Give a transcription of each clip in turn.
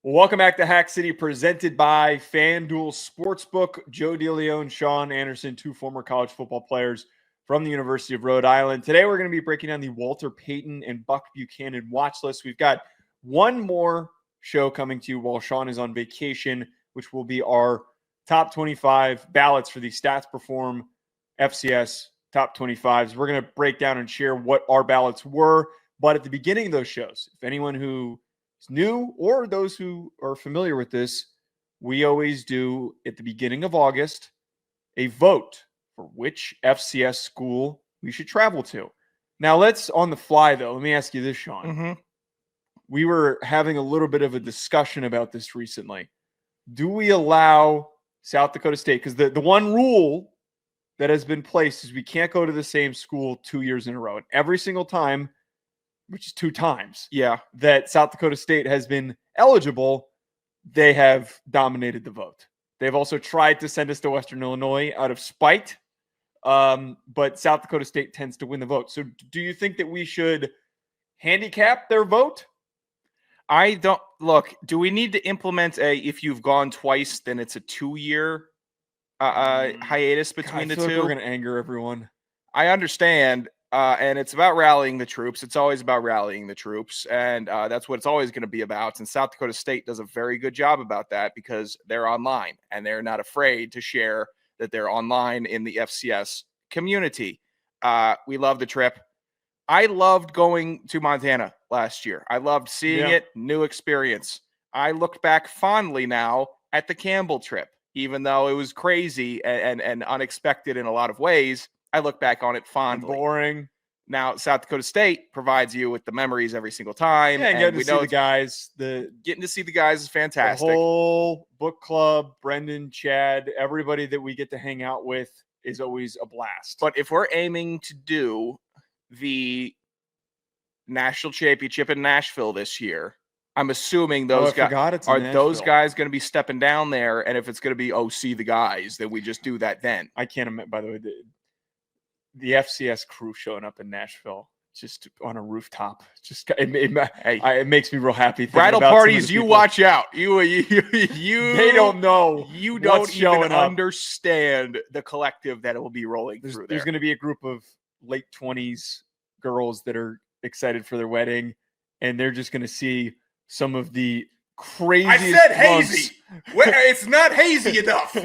Welcome back to Hack City, presented by FanDuel Sportsbook. Joe DeLeone, Sean Anderson, two former college football players from the University of Rhode Island. Today, we're going to be breaking down the Walter Payton and Buck Buchanan watch list. We've got one more show coming to you while Sean is on vacation, which will be our top 25 ballots for the Stats Perform FCS top 25s. We're going to break down and share what our ballots were. But at the beginning of those shows, if anyone who is new or those who are familiar with this, we always do at the beginning of August a vote for which FCS school we should travel to. Now, let's on the fly, though. Let me ask you this, Sean. We were having a little bit of a discussion about this recently. Do we allow South Dakota State? Because the one rule that has been placed is we can't go to the same school 2 years in a row. And every single time, which is 2 times, that South Dakota State has been eligible, they have dominated the vote. They've also tried to send us to Western Illinois out of spite, but South Dakota State tends to win the vote. So do you think that we should handicap their vote? I don't look. Do we need to implement if you've gone twice, then it's a 2-year hiatus between the two? Like we're going to anger everyone. I understand, and it's about rallying the troops. It's always about rallying the troops, and that's what it's always going to be about. And South Dakota State does a very good job about that because they're online and they're not afraid to share that they're online in the FCS community. We love the trip. I loved going to Montana last year. I loved seeing it, new experience. I looked back fondly now at the Campbell trip, even though it was crazy and unexpected in a lot of ways. I look back on it fondly. And boring. Now, South Dakota State provides you with the memories every single time. Yeah, and getting to see the guys. Getting to see the guys is fantastic. The whole book club, Brendan, Chad, everybody that we get to hang out with is always a blast. But if we're aiming to do the national championship in Nashville this year, I'm assuming those guys are those guys going to be stepping down there. And if it's going to be, see the guys, then we just do that then. I can't imagine, by the way, the FCS crew showing up in Nashville just on a rooftop. Just it makes me real happy. Bridal parties, you watch out. You they don't know. You don't even understand the collective that will be rolling through there. There's going to be a group of late 20s girls that are excited for their wedding, and they're just going to see some of the craziest. I said hazy. It's not hazy enough.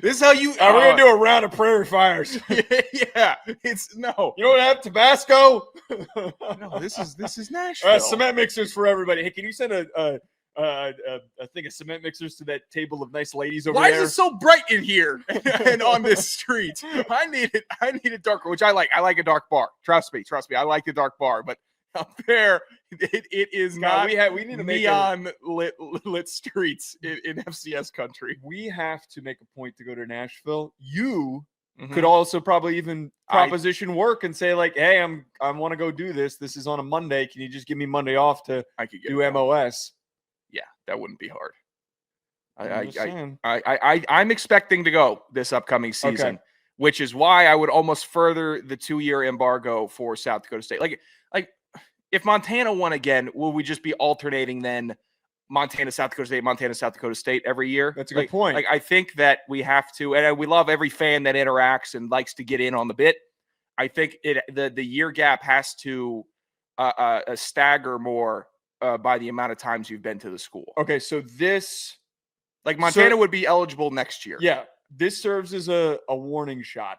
This is how you. We're gonna do a round of prairie fires. Yeah, it's no. You know what I have? Tabasco. No, this is Nashville. Cement mixers for everybody. Hey, can you send a thing of cement mixers to that table of nice ladies over there? Why is it so bright in here and on this street? I need it darker, which I like. I like a dark bar. Trust me. I like the dark bar, but up there, it is not. We need to neon lit streets in FCS country. We have to make a point to go to Nashville. You could also probably even proposition work and say like, "Hey, I want to go do this. This is on a Monday. Can you just give me Monday off to do MOS?" Yeah, that wouldn't be hard. I'm expecting to go this upcoming season, which is why I would almost further the 2-year embargo for South Dakota State. Like. If Montana won again, will we just be alternating then Montana, South Dakota State every year? That's a good point. Like I think that we have to, and we love every fan that interacts and likes to get in on the bit. I think the year gap has to stagger more by the amount of times you've been to the school. Okay, so this, like Montana would be eligible next year. Yeah, this serves as a warning shot.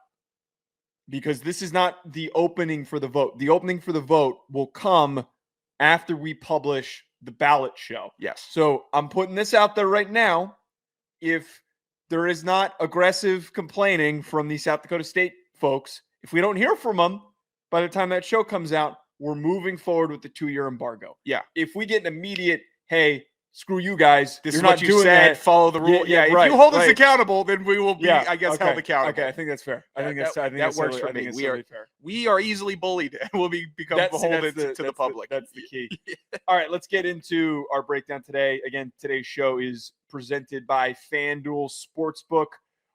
Because this is not the opening for the vote. The opening for the vote will come after we publish the ballot show. Yes. So I'm putting this out there right now. If there is not aggressive complaining from the South Dakota State folks, if we don't hear from them by the time that show comes out, we're moving forward with the 2-year embargo. Yeah. If we get an immediate, hey, screw you guys. This is what you said. Follow the rule. Yeah, if you hold us accountable, then we will be, held accountable. Okay, I think that's fair. I think that works for me. We are easily bullied and we'll become beholden to the public. That's the key. All right, let's get into our breakdown today. Again, today's show is presented by FanDuel Sportsbook.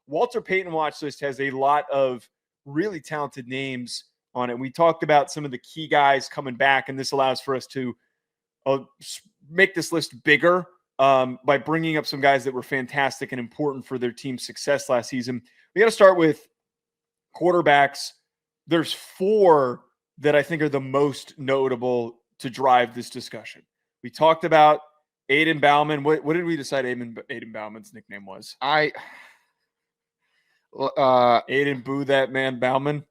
Walter Payton Watchlist has a lot of really talented names on it. We talked about some of the key guys coming back, and this allows for us to make this list bigger by bringing up some guys that were fantastic and important for their team's success last season. We got to start with quarterbacks. There's 4 that I think are the most notable to drive this discussion. We talked about Aiden Bauman. What did we decide Aiden Bauman's nickname was? Aiden Boo That Man Bauman.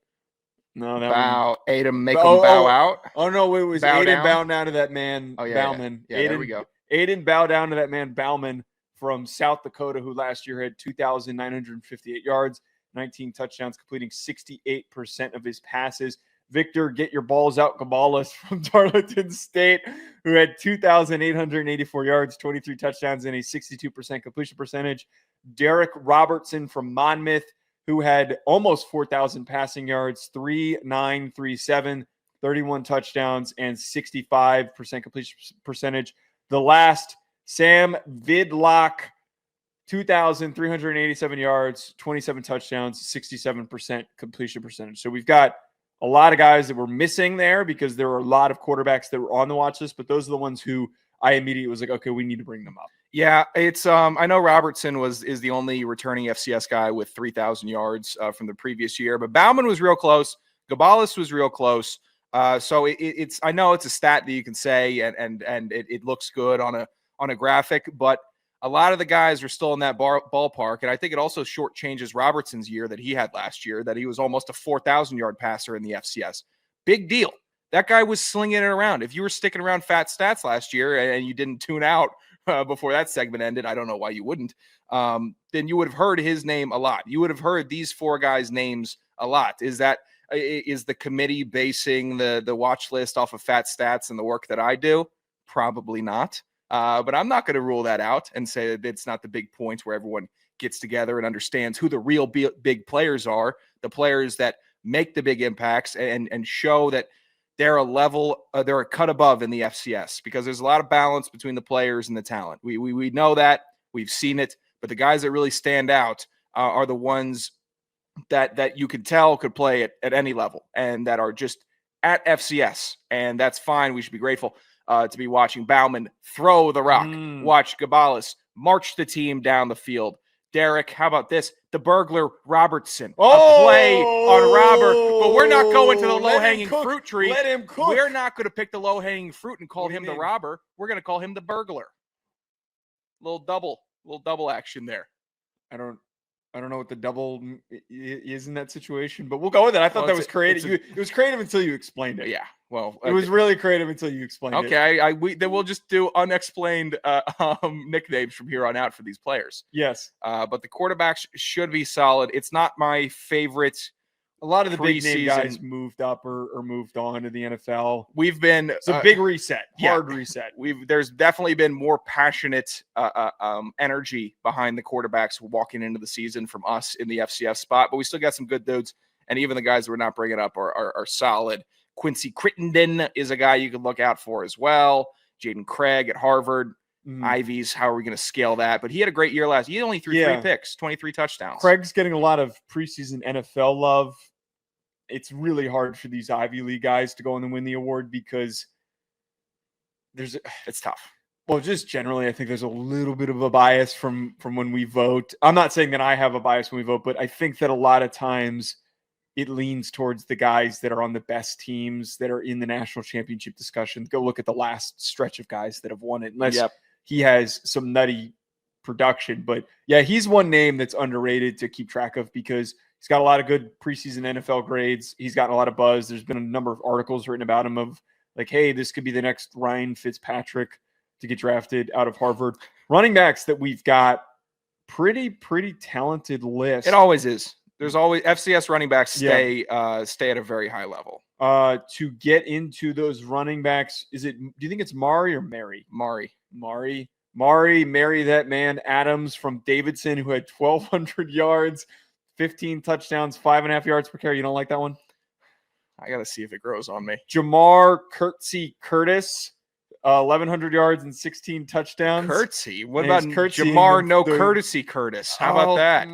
No, that bow. Aiden make him bow out. Oh no, it was bow Aiden down? bow down to that man Bauman. Yeah, there we go. Aiden bow down to that man Bauman from South Dakota, who last year had 2,958 yards, 19 touchdowns, completing 68% of his passes. Victor, get your balls out, Cabales from Darlington State, who had 2,884 yards, 23 touchdowns, and a 62% completion percentage. Derek Robertson from Monmouth, who had almost 4,000 passing yards, 3,937, 31 touchdowns, and 65% completion percentage. The last, Sam Vidlock, 2,387 yards, 27 touchdowns, 67% completion percentage. So we've got a lot of guys that were missing there because there were a lot of quarterbacks that were on the watch list, but those are the ones who I immediately was like, okay, we need to bring them up. Yeah, it's I know Robertson is the only returning FCS guy with 3,000 yards from the previous year, but Bauman was real close. Cabales was real close. So it's I know it's a stat that you can say and it looks good on a graphic, but a lot of the guys are still in that ballpark, and I think it also shortchanges Robertson's year that he had last year, that he was almost a 4,000-yard passer in the FCS. Big deal. That guy was slinging it around. If you were sticking around Fat Stats last year and you didn't tune out before that segment ended, I don't know why you wouldn't, then you would have heard his name a lot. You would have heard these 4 guys' names a lot. Is the committee basing the watch list off of Fat Stats and the work that I do? Probably not. But I'm not going to rule that out and say that it's not the big points where everyone gets together and understands who the real big players are, the players that make the big impacts and show that they're a cut above in the FCS, because there's a lot of balance between the players and the talent. We know that, we've seen it, but the guys that really stand out are the ones that you could tell could play at any level and that are just at FCS, and that's fine. We should be grateful to be watching Bauman throw the rock, watch Cabales march the team down the field. Derek, how about this? The burglar Robertson, a play on Robert, but we're not going to the low-hanging fruit tree. Let him cook. We're not going to pick the low-hanging fruit and call him the robber. We're going to call him the burglar. Little double action there. I don't know what the double is in that situation, but we'll go with it. I thought that was creative. It was creative until you explained it. Yeah. Well, it was really creative until you explained it. Okay. Then we'll just do unexplained nicknames from here on out for these players. Yes. But the quarterbacks should be solid. It's not my favorite. A lot of the big name guys moved up or moved on to the NFL. It's a big reset, hard reset. There's definitely been more passionate energy behind the quarterbacks walking into the season from us in the FCS spot, but we still got some good dudes, and even the guys that we're not bringing up are solid. Quincy Crittenden is a guy you could look out for as well. Jaden Craig at Harvard. Ivies, how are we going to scale that? But he had a great year last year. He only threw 3 picks, 23 touchdowns. Craig's getting a lot of preseason NFL love. It's really hard for these Ivy League guys to go in and win the award because it's tough. Well, just generally, I think there's a little bit of a bias from when we vote. I'm not saying that I have a bias when we vote, but I think that a lot of times it leans towards the guys that are on the best teams that are in the national championship discussion. Go look at the last stretch of guys that have won it, unless he has some nutty production. But yeah, he's one name that's underrated to keep track of because he's got a lot of good preseason NFL grades. He's gotten a lot of buzz. There's been a number of articles written about him of like, hey, this could be the next Ryan Fitzpatrick to get drafted out of Harvard. Running backs that we've got pretty talented list. It always is. There's always FCS running backs stay at a very high level. To get into those running backs, do you think it's Mari or Mary? Mari, that man Adams from Davidson, who had 1,200 yards, 15 touchdowns, 5.5 yards per carry. You don't like that one? I got to see if it grows on me. Jamar Curtsy-Curtis, 1,100 yards and 16 touchdowns. Curtsy? What about Jamar Courtesy Curtis? How about that?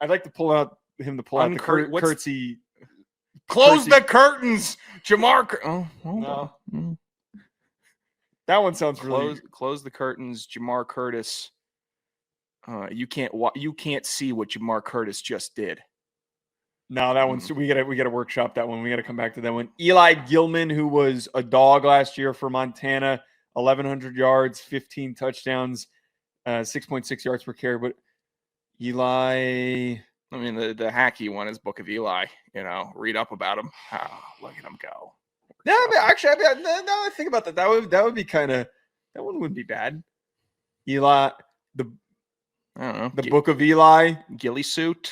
I'd like to pull out the Curtsy. Close the curtains, Jamar. No. That one sounds really close the curtains. Jamar Curtis. You can't see what Jamar Curtis just did. No, that one's we gotta workshop that one. We gotta come back to that one. Eli Gilman, who was a dog last year for Montana, 1,100 yards, 15 touchdowns, 6.6 yards per carry. But Eli, I mean, the hacky one is Book of Eli. Read up about him. Oh, look at him go. No, I mean, actually, now I think about that. That would be that one wouldn't be bad. Eli, I don't know. The Book of Eli, ghillie suit.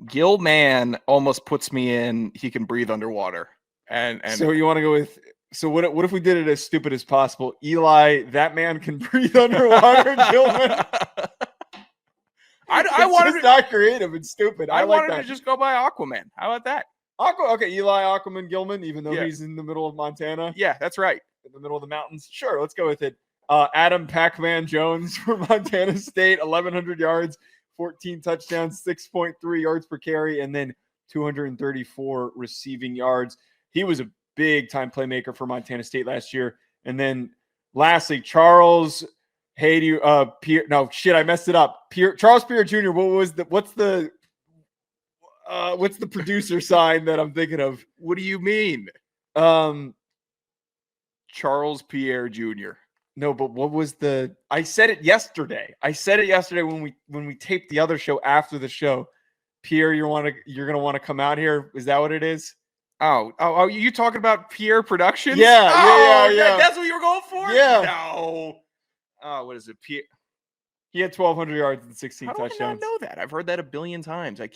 Gilman almost puts me in. He can breathe underwater. And so you want to go with? So what if we did it as stupid as possible? Eli, that man can breathe underwater. Gilman. I wanted it's not creative. It's stupid. I like wanted that. to just go by Aquaman. How about that? Okay, Eli, Aquaman, Gilman, even though he's in the middle of Montana. Yeah, that's right. In the middle of the mountains. Sure, let's go with it. Adam Pac-Man Jones for Montana State, 1,100 yards, 14 touchdowns, 6.3 yards per carry, and then 234 receiving yards. He was a big-time playmaker for Montana State last year. And then lastly, Charles Pierre. No, shit, I messed it up. Charles Pierre Jr. What's the producer sign that I'm thinking of? What do you mean? Charles Pierre Jr. No, but what was I said it yesterday. When we taped the other show after the show. Pierre, you're gonna want to come out here. Is that what it is? Oh, you talking about Pierre Productions? Yeah. That's what you were going for? Yeah. No. Oh, what is it? Pierre. He had 1,200 yards and 16 How touchdowns. do I not know that? I've heard that a billion times. I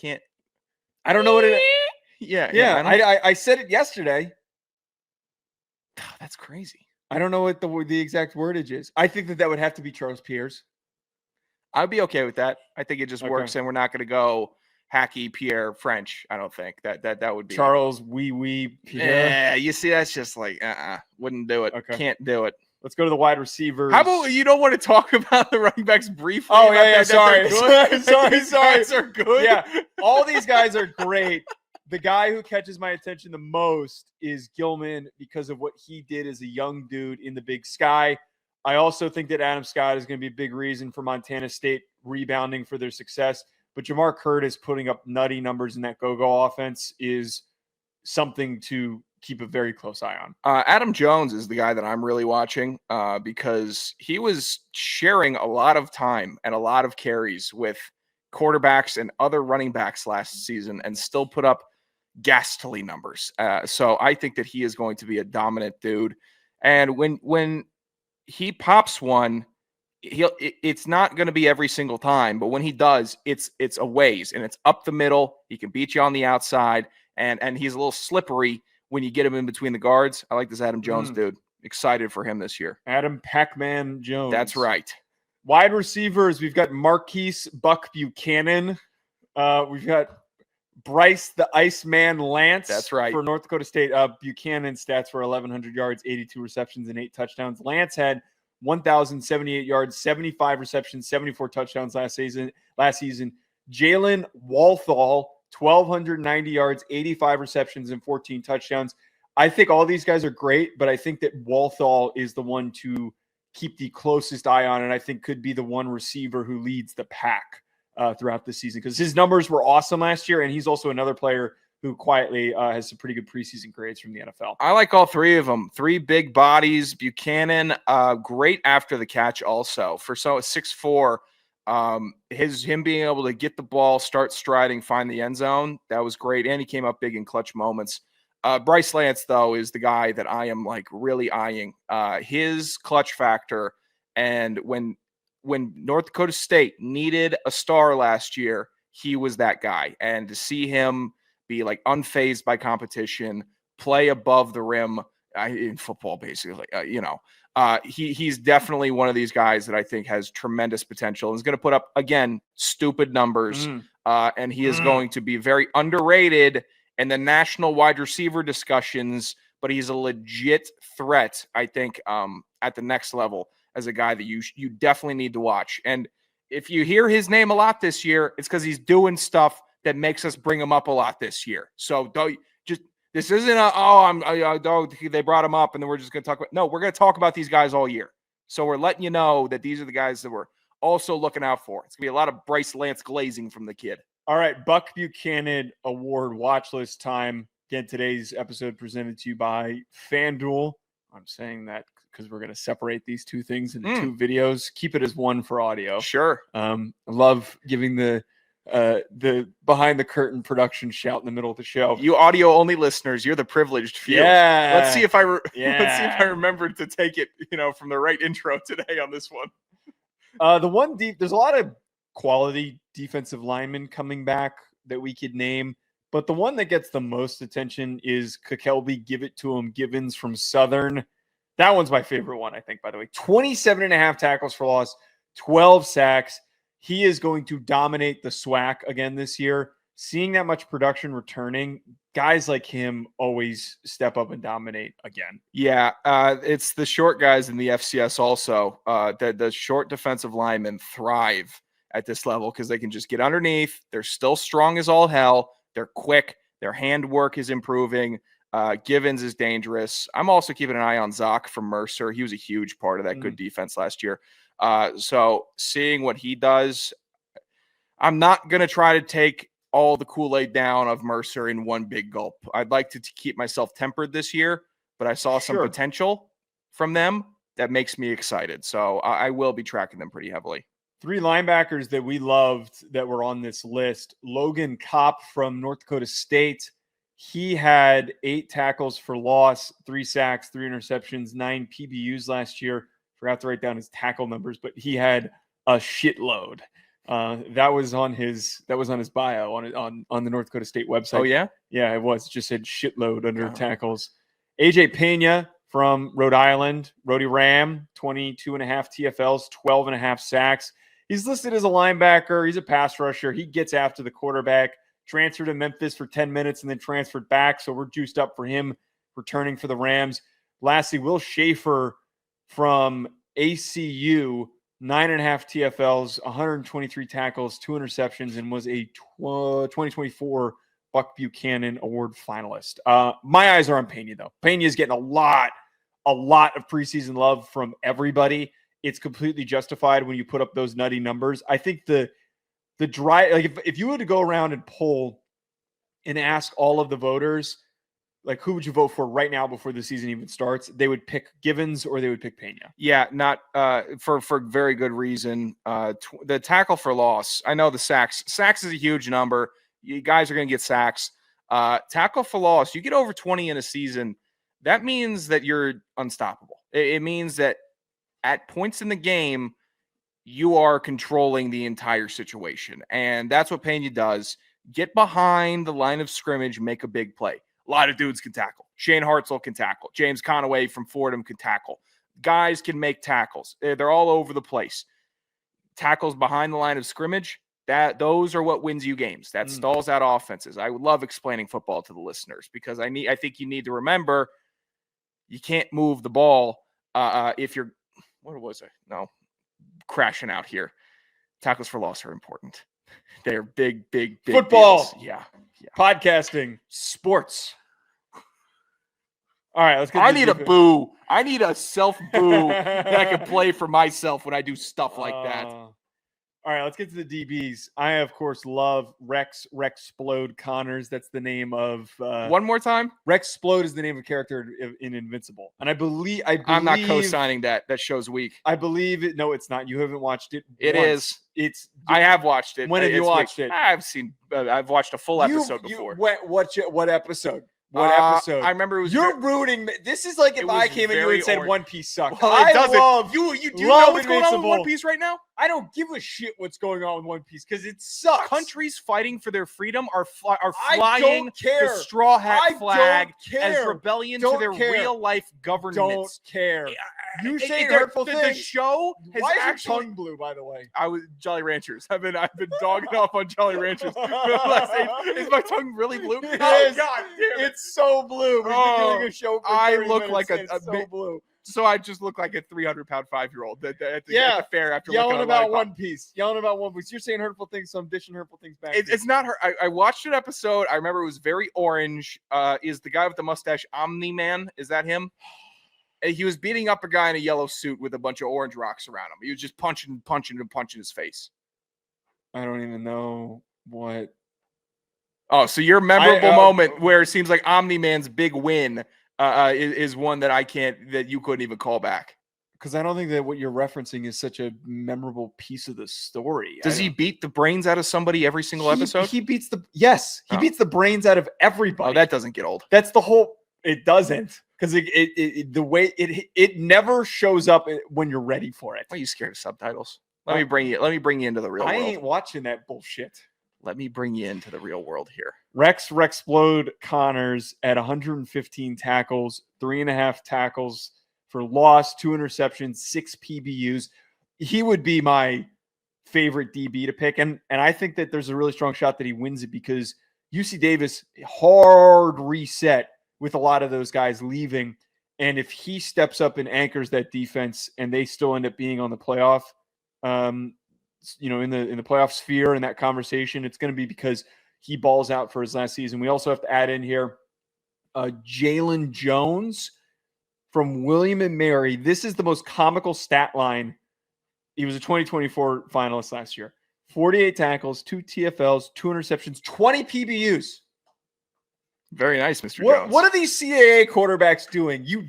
don't know what it is. Yeah. I said it yesterday. Oh, that's crazy. I don't know what the exact wordage is. I think that would have to be Charles Pierre's. I'd be okay with that. I think it just works, and we're not going to go hacky Pierre French. I don't think that would be Charles Pierre. Yeah, you see, that's just like wouldn't do it. Okay. Can't do it. Let's go to the wide receivers. How about you don't want to talk about the running backs briefly? Oh yeah. Sorry. These guys are good. Yeah, all these guys are great. The guy who catches my attention the most is Gilman because of what he did as a young dude in the Big Sky. I also think that Adam Scott is going to be a big reason for Montana State rebounding for their success. But Jamar Curtis putting up nutty numbers in that go-go offense is something to keep a very close eye on. Adam Jones is the guy that I'm really watching because he was sharing a lot of time and a lot of carries with quarterbacks and other running backs last season and still put up ghastly numbers. So I think that he is going to be a dominant dude. And when he pops one, it's not going to be every single time, but when he does, it's a ways and it's up the middle. He can beat you on the outside, and he's a little slippery when you get him in between the guards. I like this Adam Jones dude. Excited for him this year. Adam Pac-Man Jones. That's right. Wide receivers, we've got Marquise Buck Buchanan. We've got Bryce the Iceman Lance. That's right. For North Dakota State. Buchanan's stats were 1,100 yards, 82 receptions, and 8 touchdowns. Lance had 1,078 yards, 75 receptions, 74 touchdowns last season. Jalen Walthall, 1,290 yards, 85 receptions, and 14 touchdowns. I think all these guys are great, but I think that Walthall is the one to keep the closest eye on, and I think could be the one receiver who leads the pack throughout the season because his numbers were awesome last year, and he's also another player who quietly has some pretty good preseason grades from the NFL. I like all three of them. 3 big bodies. Buchanan, great after the catch also. For 6'4", him being able to get the ball, start striding, find the end zone, that was great. And he came up big in clutch moments. Bryce Lance, though, is the guy that I am really eyeing. His clutch factor, and when North Dakota State needed a star last year, he was that guy. And to see him be unfazed by competition, play above the rim in football, basically, he's definitely one of these guys that I think has tremendous potential and is going to put up, again, stupid numbers. And he is going to be very underrated in the national wide receiver discussions, but he's a legit threat, I think, at the next level as a guy that you definitely need to watch. And if you hear his name a lot this year, it's because he's doing stuff that makes us bring him up a lot this year. So This isn't they brought him up and then we're just going to talk about. No, we're going to talk about these guys all year. So we're letting you know that these are the guys that we're also looking out for. It's going to be a lot of Bryce Lance glazing from the kid. All right, Buck Buchanan Award watch list time. Again, today's episode presented to you by FanDuel. I'm saying that because we're going to separate these two things into two videos. Keep it as one for audio. Sure. I love giving the behind the curtain production shout in the middle of the show. You audio only listeners, you're the privileged few. Yeah. Let's see if I remembered to take it, from the right intro today on this one. There's a lot of quality defensive linemen coming back that we could name, but the one that gets the most attention is Kekelbe Give It To Him Givens from Southern. That one's my favorite one, I think, by the way. 27.5 tackles for loss, 12 sacks. He is going to dominate the SWAC again this year. Seeing that much production returning, guys like him always step up and dominate again. Yeah, it's the short guys in the FCS also. The short defensive linemen thrive at this level because they can just get underneath. They're still strong as all hell. They're quick. Their handwork is improving. Givens is dangerous. I'm also keeping an eye on Zach from Mercer. He was a huge part of that good defense last year. So seeing what he does, I'm not going to try to take all the Kool-Aid down of Mercer in one big gulp. I'd like to keep myself tempered this year, but I saw some potential from them that makes me excited. So I will be tracking them pretty heavily. 3 linebackers that we loved that were on this list. Logan Kopp from North Dakota State. He had 8 tackles for loss, 3 sacks, 3 interceptions, 9 PBUs last year. Forgot to write down his tackle numbers, but he had a shitload. That was on his bio on the North Dakota State website. Oh yeah? Yeah, it was. It just said shitload under tackles. AJ Pena from Rhode Island, Rhody Ram, 22.5 TFLs, 12.5 sacks. He's listed as a linebacker. He's a pass rusher. He gets after the quarterback. Transferred to Memphis for 10 minutes and then transferred back. So we're juiced up for him returning for the Rams. Lastly, Will Schaefer from ACU, 9.5 TFLs, 123 tackles, 2 interceptions, and was a 2024 Buck Buchanan Award finalist. My eyes are on Pena, though. Pena is getting a lot of preseason love from everybody. It's completely justified when you put up those nutty numbers. I think the dry, like if you were to go around and poll and ask all of the voters, like who would you vote for right now before the season even starts, they would pick Givens or they would pick Pena. Yeah, not for very good reason. The tackle for loss, I know the sacks. Sacks is a huge number. You guys are going to get sacks. Tackle for loss, you get over 20 in a season, that means that you're unstoppable. It means that at points in the game, you are controlling the entire situation. And that's what Pena does. Get behind the line of scrimmage, make a big play. A lot of dudes can tackle. Shane Hartzell can tackle. James Conaway from Fordham can tackle. Guys can make tackles. They're all over the place. Tackles behind the line of scrimmage, those are what wins you games. That stalls out offenses. I would love explaining football to the listeners because I think you need to remember you can't move the ball if you're crashing out here. Tackles for loss are important. They're big football. Deals. Yeah. Podcasting, sports. All right, let's get. I need a boo. I need a self boo that I can play for myself when I do stuff like that. All right, let's get to the DBs. I, of course, love Rexplode Connors. That's the name of... One more time? Rexplode is the name of a character in Invincible. And I believe I'm not co-signing that. That show's weak. I believe it. No, it's not. You haven't watched it. It is. I have watched it. When have you watched it? I've watched a full episode before. What episode? What episode? I remember it was. You're ruining. This is like if I came and you and said One Piece sucked. Well, it doesn't. You do know what's going on with One Piece right now? I don't give a shit what's going on with One Piece because it sucks. Countries fighting for their freedom are flying the straw hat flag as rebellion to their real life governments. Don't care. You say hurtful things. The show has Why is your tongue blue, by the way? I was Jolly Ranchers. I've been dogging off on Jolly Ranchers. Is my tongue really blue? It is. God damn it. It's so blue. We've been doing a show for 30 look minutes like it's so blue. so I just look like a 300-pound 5-year-old at the fair after yelling about One Piece. You're saying hurtful things, so I'm dishing hurtful things back. It's not her. I watched an episode. I remember it was very orange. Is the guy with the mustache Omni-Man? Is that him? He was beating up a guy in a yellow suit with a bunch of orange rocks around him. He was just punching his face. I don't even know what. Oh, so your memorable moment where it seems like Omni-Man's big win is one that you couldn't even call back. Because I don't think that what you're referencing is such a memorable piece of the story. Does he beat the brains out of somebody every single episode? He beats the beats the brains out of everybody. Oh, that doesn't get old. That's the whole. It doesn't, because the way it never shows up when you're ready for it. Why are you scared of subtitles? Let me bring you into the real world. I ain't watching that bullshit. Let me bring you into the real world here. Rexplode Connors at 115 tackles, 3.5 tackles for loss, 2 interceptions, 6 PBUs. He would be my favorite DB to pick. And I think that there's a really strong shot that he wins it, because UC Davis, hard reset with a lot of those guys leaving. And if he steps up and anchors that defense and they still end up being on the playoff, in the playoff sphere in that conversation, it's going to be because he balls out for his last season. We also have to add in here Jalen Jones from William and Mary. This is the most comical stat line. He was a 2024 finalist last year. 48 tackles, 2 TFLs, 2 interceptions, 20 PBUs. Very nice, Mr. Jones. What are these CAA quarterbacks doing? You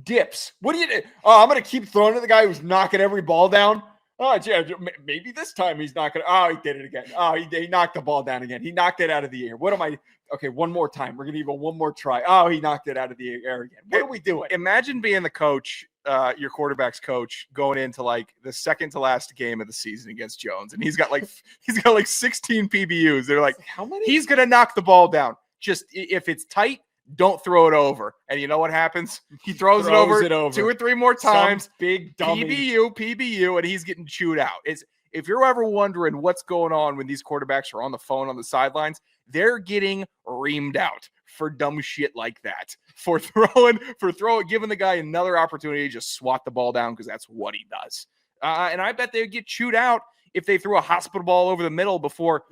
dips. What do you do? Oh, I'm going to keep throwing to the guy who's knocking every ball down. Oh, yeah, maybe this time he's not going to. Oh, he did it again. Oh, he knocked the ball down again. He knocked it out of the air. What am I? Okay, one more time. We're going to give him one more try. Oh, he knocked it out of the air again. What are we doing? Imagine being the coach, your quarterback's coach, going into like the second to last game of the season against Jones, and he's got like 16 PBUs. They're like, how many? He's going to knock the ball down. Just if it's tight, don't throw it over. And you know what happens? He throws it over 2 or 3 more times. Some big dummy. PBU, and he's getting chewed out. If you're ever wondering what's going on when these quarterbacks are on the phone on the sidelines, they're getting reamed out for dumb shit like that. For giving the guy another opportunity to just swat the ball down, because that's what he does. And I bet they would get chewed out if they threw a hospital ball over the middle before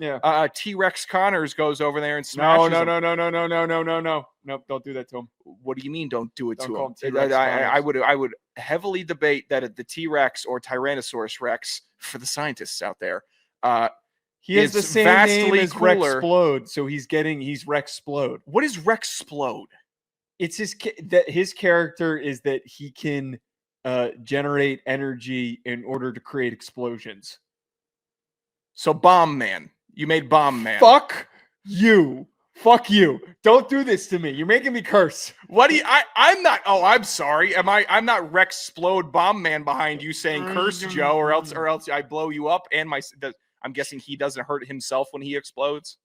T-Rex Connors goes over there and smashes him. No. Nope, don't do that to him. What do you mean don't do it to him? T-Rex I would heavily debate that the T-Rex or Tyrannosaurus Rex, for the scientists out there, he has the same name as Rexplode, so he's Rexplode. What is Rexplode? It's his character is that he can generate energy in order to create explosions. So Bomb Man. You made Bomb Man. Fuck you. Don't do this to me. You're making me curse. What do you I'm not I'm sorry. I'm not Rexplode Bomb Man behind you saying curse Joe, or else I blow you up, and I'm guessing he doesn't hurt himself when he explodes.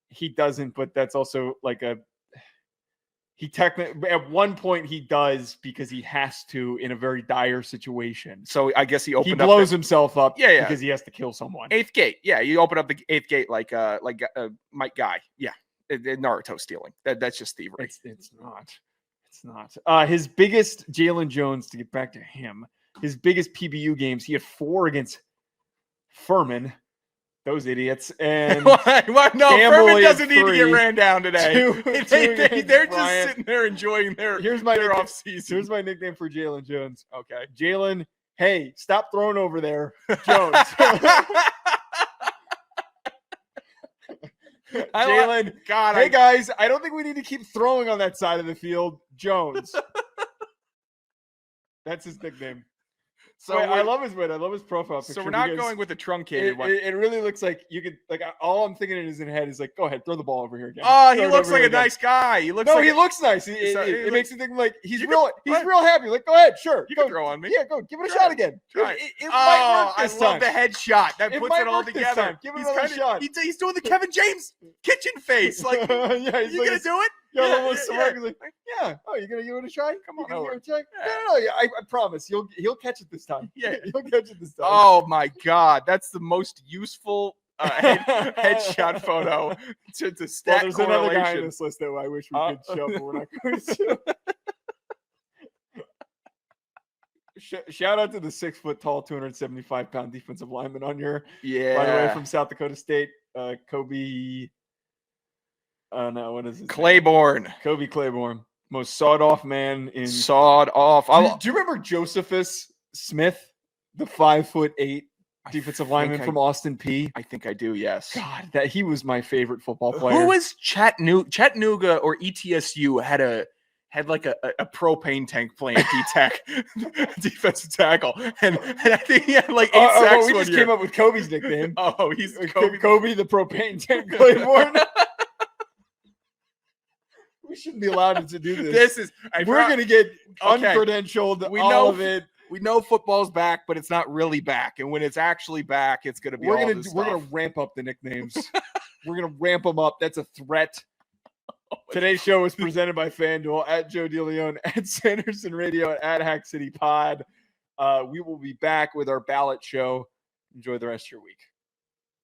He doesn't, but that's also like he technically at one point he does, because he has to in a very dire situation. So I guess he blows himself up because he has to kill someone. 8th gate. Yeah, you open up the 8th gate like Mike Guy. Yeah. Naruto stealing. That's just thievery. It's not. His biggest Jalen Jones, to get back to him, his biggest PBU games, he had 4 against Furman. Those idiots. And no, Furman doesn't need to get ran down today. They're just sitting there enjoying their off season. Here's my nickname for Jalen Jones. Okay. Jalen, hey, stop throwing over there, Jones. Jalen, hey guys, I don't think we need to keep throwing on that side of the field, Jones. That's his nickname. So I love his profile picture. So we're not going with the truncated one. It really looks like you could all I'm thinking in his head is like, go ahead, throw the ball over here again. Oh, he looks like a nice guy. He looks nice. It makes you think like he's real happy. Like, go ahead, sure. You can throw on me. Yeah, go give it a shot again. It might work this time. I love the headshot. That puts it all together. Give it another shot. He's doing the Kevin James kitchen face. Like, yeah, you gonna do it? Yeah. Oh, you're gonna give it a try? Come on over. No. Yeah, I promise he'll catch it this time. Yeah, he'll catch it this time. Oh my God, that's the most useful headshot photo to stat there's correlation. Another guy on this list that I wish we could show, but we're not going to. Shout out to the 6 foot tall, 275-pound defensive lineman on your, Yeah. by the way, from South Dakota State, Kobe. No, what is his Claiborne. name? Kobe Claiborne, most sawed off man in. Sawed off. Do you remember Josephus Smith, the 5'8" defensive lineman from Austin P? I think I do. Yes. God, that he was my favorite football player. Who was Chattanooga or ETSU had like a propane tank playing D-Tech defensive tackle, and I think he had like 8 sacks. We just came up with Kobe's nickname. Oh, he's Kobe the propane tank Claiborne. We shouldn't be allowed to do this. We're going to get uncredentialed. We all know of it. We know football's back, but it's not really back. And when it's actually back, it's going to be. We're going to ramp up the nicknames. We're going to ramp them up. That's a threat. Today's show is presented by FanDuel, at Joe DeLeone, at Sanderson Radio, at Hack City Pod. We will be back with our ballot show. Enjoy the rest of your week.